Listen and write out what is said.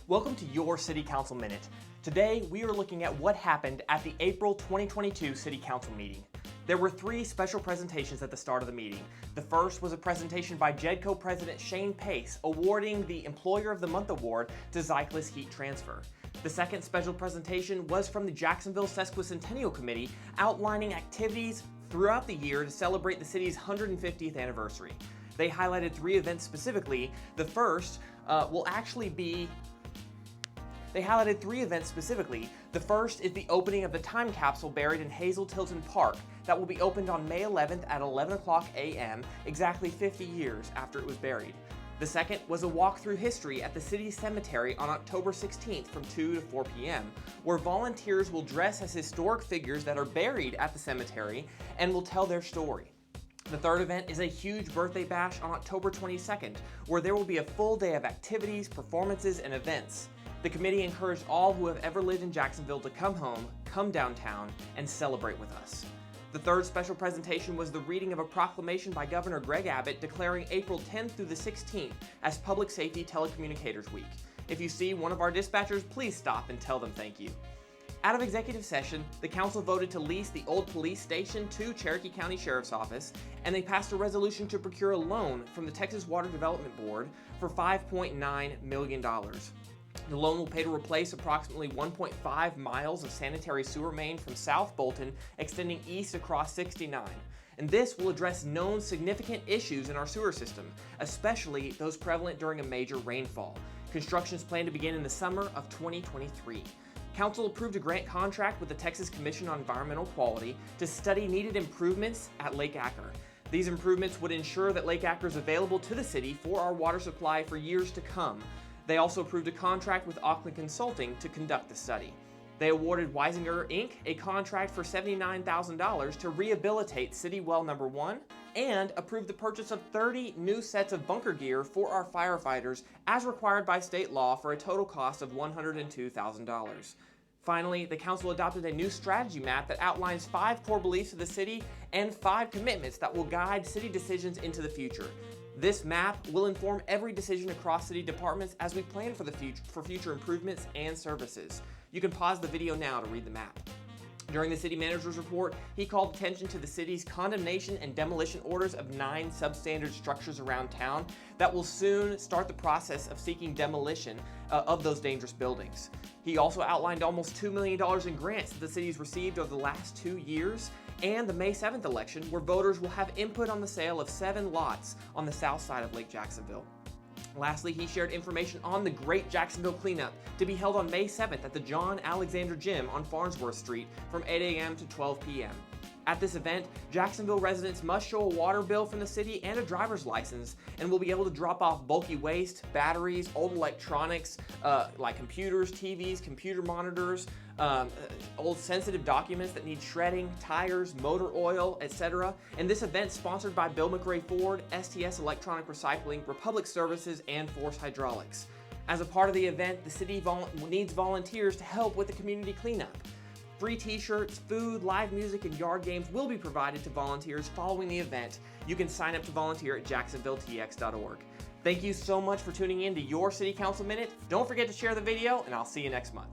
Welcome to your City Council Minute. Today, we are looking at what happened at the April 2022 City Council meeting. There were three special presentations at the start of the meeting. The first was a presentation by JEDCO President Shane Pace awarding the Employer of the Month award to Zyklus Heat Transfer. The second special presentation was from the Jacksonville Sesquicentennial Committee outlining activities throughout the year to celebrate the city's 150th anniversary. They highlighted three events specifically. The first They highlighted three events specifically. The first is the opening of the time capsule buried in Hazel Tilton Park that will be opened on May 11th at 11 o'clock a.m., exactly 50 years after it was buried. The second was a walk through history at the city cemetery on October 16th from 2 to 4 p.m., where volunteers will dress as historic figures that are buried at the cemetery and will tell their story. The third event is a huge birthday bash on October 22nd, where there will be a full day of activities, performances, and events. The committee encouraged all who have ever lived in Jacksonville to come home, come downtown, and celebrate with us. The third special presentation was the reading of a proclamation by Governor Greg Abbott declaring April 10th through the 16th as Public Safety Telecommunicators Week. If you see one of our dispatchers, please stop and tell them thank you. Out of executive session, the council voted to lease the old police station to Cherokee County Sheriff's Office, and they passed a resolution to procure a loan from the Texas Water Development Board for $5.9 million. The loan will pay to replace approximately 1.5 miles of sanitary sewer main from South Bolton extending east across 69. And this will address known significant issues in our sewer system, especially those prevalent during a major rainfall. Construction is planned to begin in the summer of 2023. Council approved a grant contract with the Texas Commission on Environmental Quality to study needed improvements at Lake Acker. These improvements would ensure that Lake Acker is available to the city for our water supply for years to come. They also approved a contract with Auckland Consulting to conduct the study. They awarded Weisinger, Inc. a contract for $79,000 to rehabilitate City Well Number 1 and approved the purchase of 30 new sets of bunker gear for our firefighters as required by state law for a total cost of $102,000. Finally, the council adopted a new strategy map that outlines 5 core beliefs of the city and 5 commitments that will guide city decisions into the future. This map will inform every decision across city departments as we plan for future improvements and services. You can pause the video now to read the map. During the city manager's report, he called attention to the city's condemnation and demolition orders of 9 substandard structures around town that will soon start the process of seeking demolition of those dangerous buildings. He also outlined almost $2 million in grants that the city's received over the last 2 years and the May 7th election, where voters will have input on the sale of 7 lots on the south side of Lake Jacksonville. Lastly, he shared information on the Great Jacksonville Cleanup to be held on May 7th at the John Alexander Gym on Farnsworth Street from 8 a.m. to 12 p.m. At this event, Jacksonville residents must show a water bill from the city and a driver's license and will be able to drop off bulky waste, batteries, old electronics like computers, TVs, computer monitors, old sensitive documents that need shredding, tires, motor oil, etc. And this event sponsored by Bill McRae Ford, STS Electronic Recycling, Republic Services, and Force Hydraulics. As a part of the event, the city needs volunteers to help with the community cleanup. Free t-shirts, food, live music, and yard games will be provided to volunteers following the event. You can sign up to volunteer at jacksonvilletx.org. Thank you so much for tuning in to your City Council Minute. Don't forget to share the video, and I'll see you next month.